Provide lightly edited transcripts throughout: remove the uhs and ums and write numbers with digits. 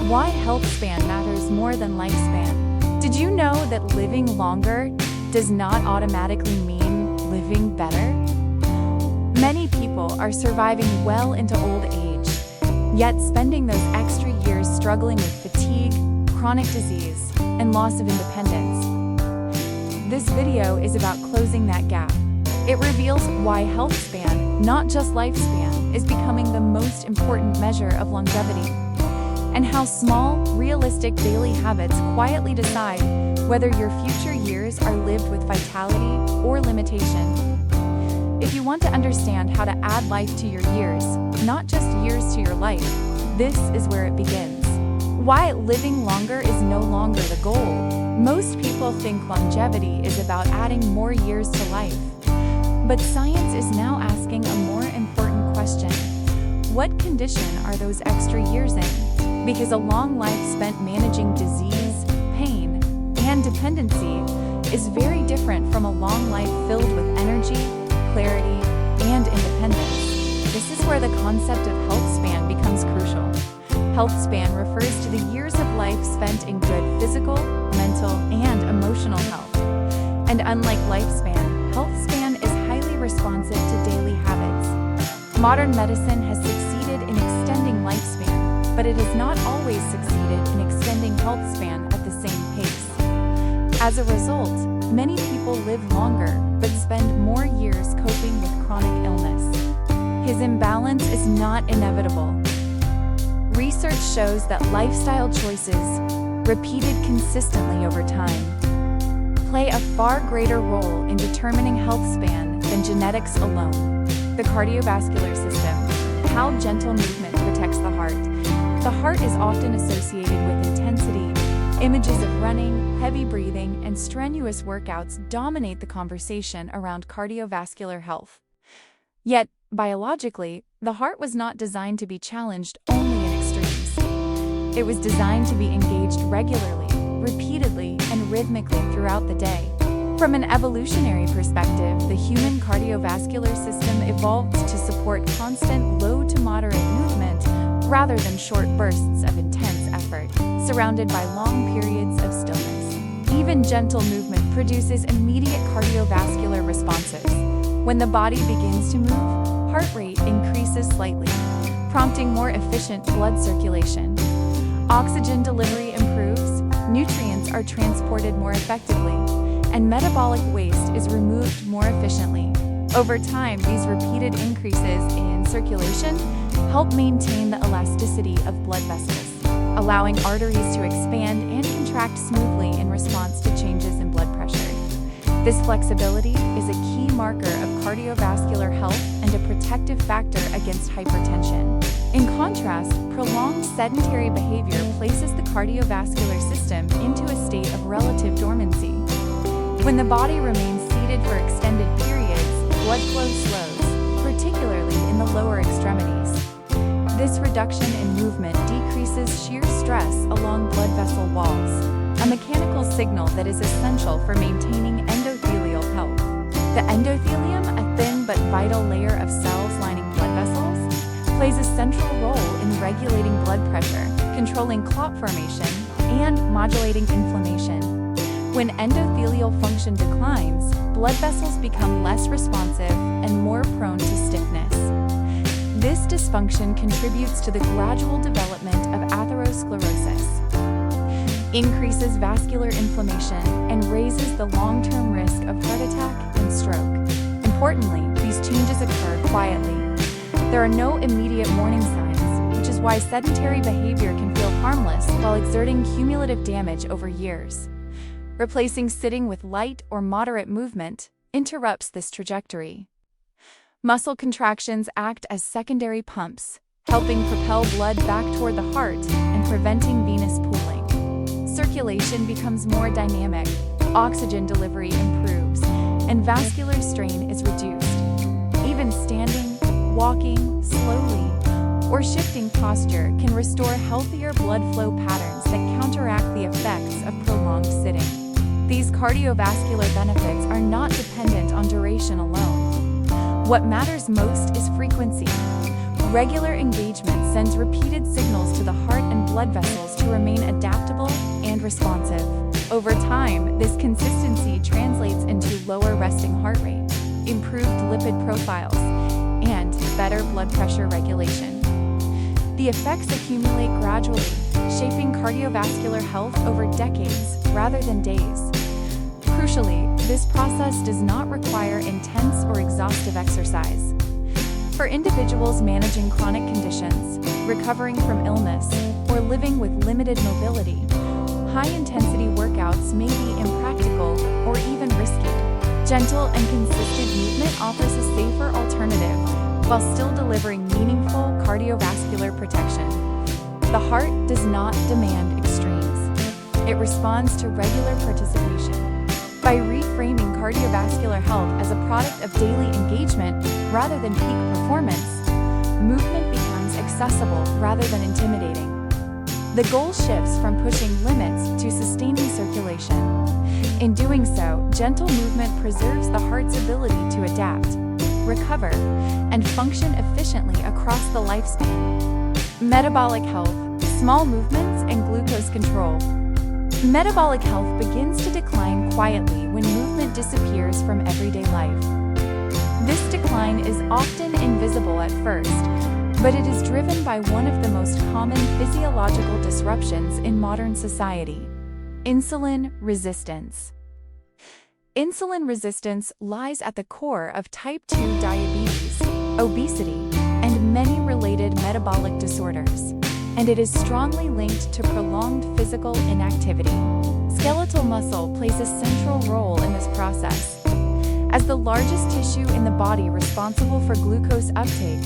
Why health span matters more than lifespan. Did you know that living longer does not automatically mean living better? Many people are surviving well into old age, yet spending those extra years struggling with fatigue, chronic disease, and loss of independence. This video is about closing that gap. It reveals why health span, not just lifespan, is becoming the most important measure of longevity, and how small, realistic daily habits quietly decide whether your future years are lived with vitality or limitation. If you want to understand how to add life to your years, not just years to your life, this is where it begins. Why living longer is no longer the goal. Most people think longevity is about adding more years to life. But science is now asking a more important question. What condition are those extra years in? Because a long life spent managing disease, pain, and dependency is very different from a long life filled with energy, clarity, and independence. This is where the concept of health span becomes crucial. Health span refers to the years of life spent in good physical, mental, and emotional health. And unlike lifespan, health span is highly responsive to daily habits. Modern medicine has succeeded in extending lifespan, but it has not always succeeded in extending health span at the same pace. As a result, many people live longer, but spend more years coping with chronic illness. His imbalance is not inevitable. Research shows that lifestyle choices, repeated consistently over time, play a far greater role in determining health span than genetics alone. The cardiovascular system, how gentle movement protects the heart. The heart is often associated with intensity. Images of running, heavy breathing, and strenuous workouts dominate the conversation around cardiovascular health. Yet, biologically, the heart was not designed to be challenged only in extremes. It was designed to be engaged regularly, repeatedly, and rhythmically throughout the day. From an evolutionary perspective, the human cardiovascular system evolved to support constant low to moderate movement rather than short bursts of intense effort, surrounded by long periods of stillness. Even gentle movement produces immediate cardiovascular responses. When the body begins to move, heart rate increases slightly, prompting more efficient blood circulation. Oxygen delivery improves, nutrients are transported more effectively, and metabolic waste is removed more efficiently. Over time, these repeated increases in circulation help maintain the elasticity of blood vessels, allowing arteries to expand and contract smoothly in response to changes in blood pressure. This flexibility is a key marker of cardiovascular health and a protective factor against hypertension. In contrast, prolonged sedentary behavior places the cardiovascular system into a state of relative dormancy. When the body remains seated for extended periods, blood flow slows, particularly in the lower extremities. This reduction in movement decreases shear stress along blood vessel walls, a mechanical signal that is essential for maintaining endothelial health. The endothelium, a thin but vital layer of cells lining blood vessels, plays a central role in regulating blood pressure, controlling clot formation, and modulating inflammation. When endothelial function declines, blood vessels become less responsive and more prone to stiffness. This dysfunction contributes to the gradual development of atherosclerosis, increases vascular inflammation, and raises the long-term risk of heart attack and stroke. Importantly, these changes occur quietly. There are no immediate warning signs, which is why sedentary behavior can feel harmless while exerting cumulative damage over years. Replacing sitting with light or moderate movement interrupts this trajectory. Muscle contractions act as secondary pumps, helping propel blood back toward the heart and preventing venous pooling. Circulation becomes more dynamic, oxygen delivery improves, and vascular strain is reduced. Even standing, walking slowly, or shifting posture can restore healthier blood flow patterns that counteract the effects of prolonged sitting. These cardiovascular benefits are not dependent on duration alone. What matters most is frequency. Regular engagement sends repeated signals to the heart and blood vessels to remain adaptable and responsive. Over time, this consistency translates into lower resting heart rate, improved lipid profiles, and better blood pressure regulation. The effects accumulate gradually, shaping cardiovascular health over decades rather than days. Crucially, this process does not require intense or exhaustive exercise. For individuals managing chronic conditions, recovering from illness, or living with limited mobility, high-intensity workouts may be impractical or even risky. Gentle and consistent movement offers a safer alternative while still delivering meaningful cardiovascular protection. The heart does not demand extremes. It responds to regular participation. By reframing cardiovascular health as a product of daily engagement rather than peak performance, movement becomes accessible rather than intimidating. The goal shifts from pushing limits to sustaining circulation. In doing so, gentle movement preserves the heart's ability to adapt, recover, and function efficiently across the lifespan. Metabolic health, small movements, and glucose control. Metabolic health begins to decline quietly when movement disappears from everyday life. This decline is often invisible at first, but it is driven by one of the most common physiological disruptions in modern society: insulin resistance. Insulin resistance lies at the core of type 2 diabetes, obesity, and many related metabolic disorders, and it is strongly linked to prolonged physical inactivity. Skeletal muscle plays a central role in this process. As the largest tissue in the body responsible for glucose uptake,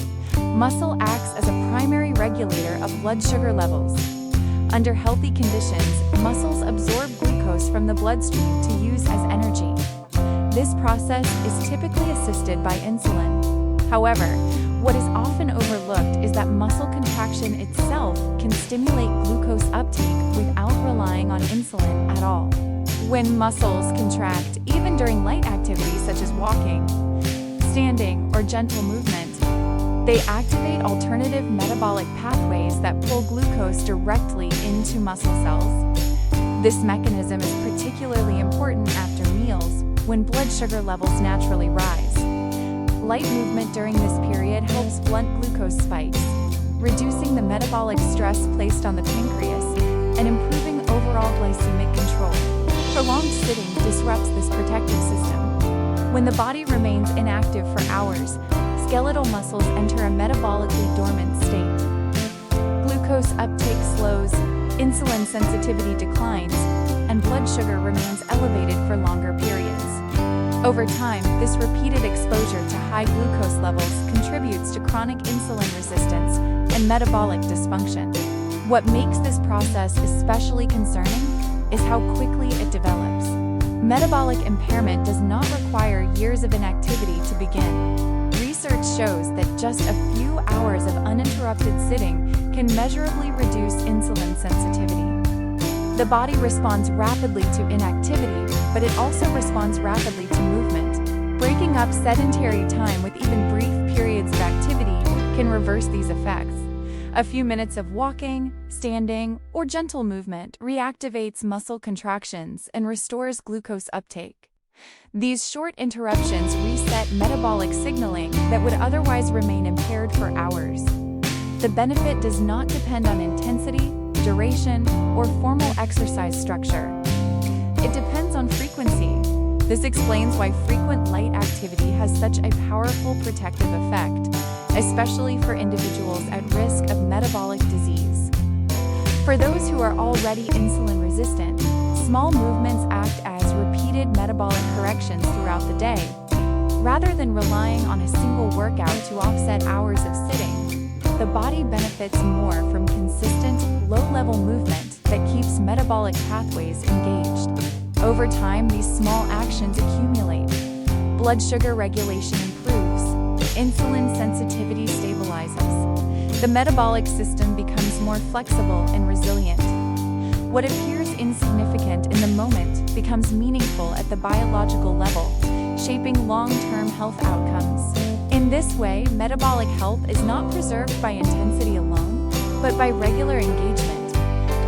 muscle acts as a primary regulator of blood sugar levels. Under healthy conditions, muscles absorb glucose from the bloodstream to use as energy. This process is typically assisted by insulin. However, what is often overlooked is that muscle contraction itself can stimulate glucose uptake without relying on insulin at all. When muscles contract, even during light activities such as walking, standing, or gentle movement, they activate alternative metabolic pathways that pull glucose directly into muscle cells. This mechanism is particularly important after meals, when blood sugar levels naturally rise. Light movement during this period helps blunt glucose spikes, reducing the metabolic stress placed on the pancreas and improving overall glycemic control. Prolonged sitting disrupts this protective system. When the body remains inactive for hours, skeletal muscles enter a metabolically dormant state. Glucose uptake slows, insulin sensitivity declines, and blood sugar remains elevated for longer periods. Over time, this repeated exposure to high glucose levels contributes to chronic insulin resistance and metabolic dysfunction. What makes this process especially concerning is how quickly it develops. Metabolic impairment does not require years of inactivity to begin. Research shows that just a few hours of uninterrupted sitting can measurably reduce insulin sensitivity. The body responds rapidly to inactivity, but it also responds rapidly to movement. Breaking up sedentary time with even brief periods of activity can reverse these effects. A few minutes of walking, standing, or gentle movement reactivates muscle contractions and restores glucose uptake. These short interruptions reset metabolic signaling that would otherwise remain impaired for hours. The benefit does not depend on intensity, duration, or formal exercise structure. It depends on frequency. This explains why frequent light activity has such a powerful protective effect, especially for individuals at risk of metabolic disease. For those who are already insulin resistant, small movements act as repeated metabolic corrections throughout the day. Rather than relying on a single workout to offset hours of sitting, the body benefits more from consistent, low-level movement that keeps metabolic pathways engaged. Over time, these small actions accumulate. Blood sugar regulation improves. Insulin sensitivity stabilizes. The metabolic system becomes more flexible and resilient. What appears insignificant in the moment becomes meaningful at the biological level, shaping long-term health outcomes. In this way, metabolic health is not preserved by intensity alone, but by regular engagement.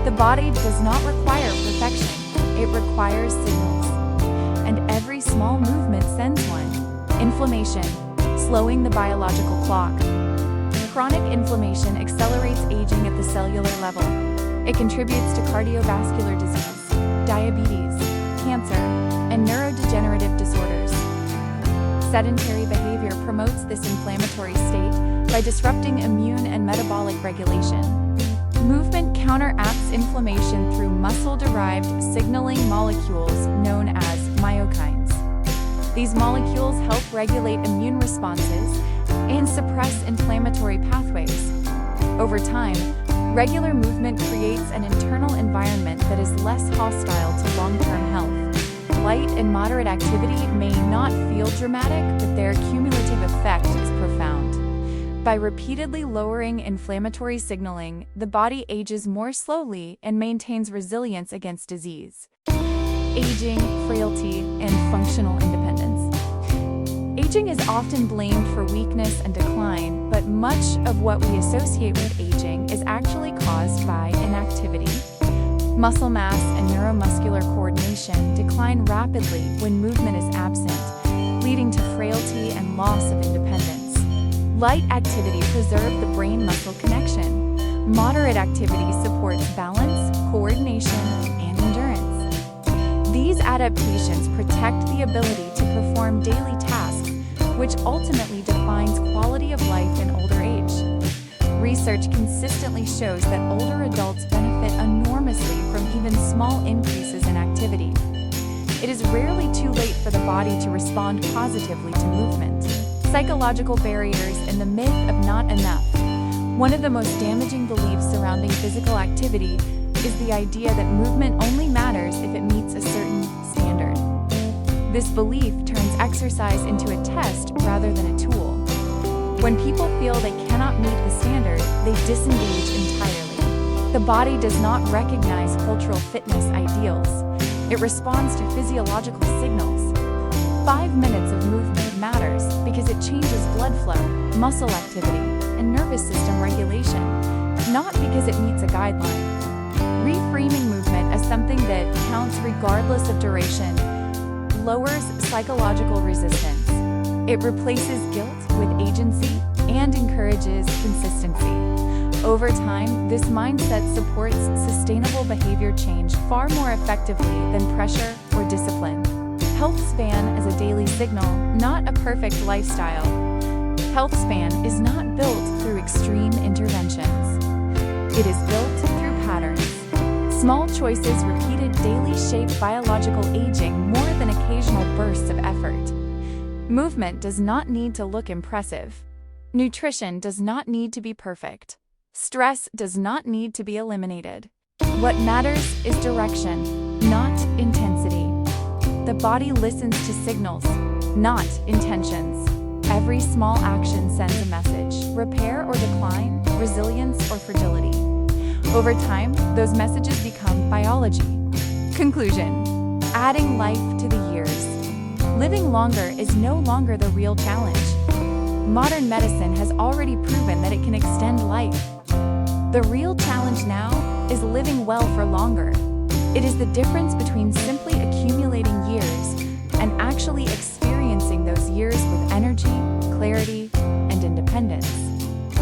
The body does not require perfection, it requires signals. And every small movement sends one. Inflammation, slowing the biological clock. Chronic inflammation accelerates aging at the cellular level. It contributes to cardiovascular disease, diabetes, cancer, and neurodegenerative disorders. Sedentary behavior promotes this inflammatory state by disrupting immune and metabolic regulation. Movement counteracts inflammation through muscle-derived signaling molecules known as myokines. These molecules help regulate immune responses and suppress inflammatory pathways. Over time, regular movement creates an internal environment that is less hostile to long-term health. Light and moderate activity may not feel dramatic, but their cumulative effect is profound. By repeatedly lowering inflammatory signaling, the body ages more slowly and maintains resilience against disease. Aging, frailty, and functional independence. Aging is often blamed for weakness and decline, but much of what we associate with aging is actually caused by inactivity. Muscle mass and neuromuscular coordination decline rapidly when movement is absent, leading to frailty and loss of independence. Light activity preserves the brain-muscle connection. Moderate activity supports balance, coordination, and endurance. These adaptations protect the ability to perform daily tasks, which ultimately defines quality of life in older age. Research consistently shows that older adults benefit enormously from even small increases in activity. It is rarely too late for the body to respond positively to movement. Psychological barriers and the myth of not enough. One of the most damaging beliefs surrounding physical activity is the idea that movement only matters if it meets a certain standard. This belief turns exercise into a test rather than a tool. When people feel they cannot meet the standard, they disengage entirely. The body does not recognize cultural fitness ideals. It responds to physiological signals. 5 minutes of movement matters because it changes blood flow, muscle activity, and nervous system regulation, not because it meets a guideline. Reframing movement as something that counts regardless of duration lowers psychological resistance. It replaces guilt with agency and encourages consistency. Over time, this mindset supports sustainable behavior change far more effectively than pressure or discipline. Health span is a daily signal, not a perfect lifestyle. Health span is not built through extreme interventions. It is built through patterns. Small choices repeated daily shape biological aging more than occasional bursts of effort. Movement does not need to look impressive. Nutrition does not need to be perfect. Stress does not need to be eliminated. What matters is direction, not intensity. The body listens to signals, not intentions. Every small action sends a message: repair or decline, resilience or fragility. Over time, those messages become biology. Conclusion: adding life to the years. Living longer is no longer the real challenge. Modern medicine has already proven that it can extend life. The real challenge now is living well for longer. It is the difference between simply accumulating years and actually experiencing those years with energy, clarity, and independence.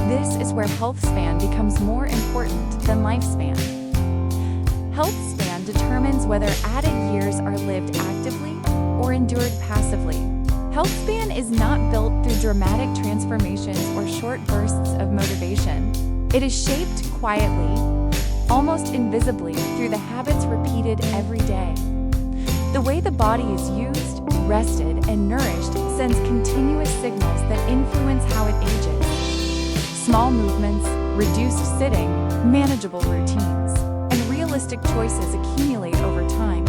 This is where health span becomes more important than lifespan. Health span determines whether added years are lived actively or endured passively. Health span is not built through dramatic transformations or short bursts of motivation. It is shaped quietly, almost invisibly, through the habits repeated every day. The way the body is used, rested, and nourished sends continuous signals that influence how it ages. Small movements, reduced sitting, manageable routines, and realistic choices accumulate over time,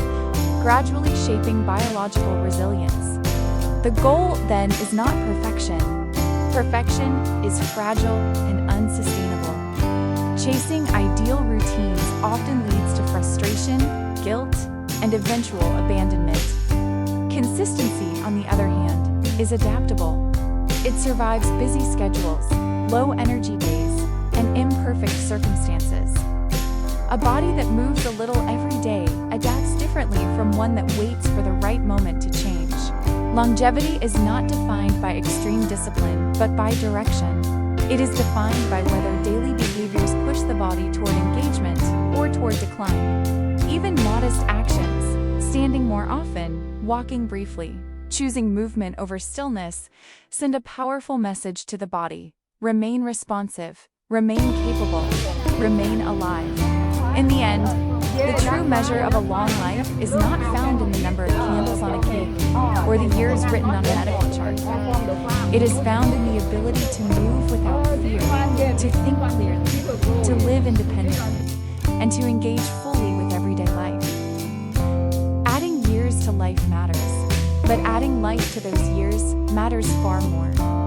gradually shaping biological resilience. The goal, then, is not perfection. Perfection is fragile and unsustainable. Chasing ideal routines often leads to frustration, guilt, and eventual abandonment. Consistency, on the other hand, is adaptable. It survives busy schedules, low energy days, and imperfect circumstances. A body that moves a little every day adapts differently from one that waits for the right moment to change. Longevity is not defined by extreme discipline, but by direction. It is defined by whether daily behaviors push the body toward engagement or toward decline. Even modest actions, standing more often, walking briefly, choosing movement over stillness, send a powerful message to the body. Remain responsive, remain capable, remain alive. In the end, the true measure of a long life is not found in the number of candles on a cake or the years written on a medical chart. It is found in the ability to move without fear, to think clearly, to live independently, and to engage fully with everyday life. Adding years to life matters, but adding life to those years matters far more.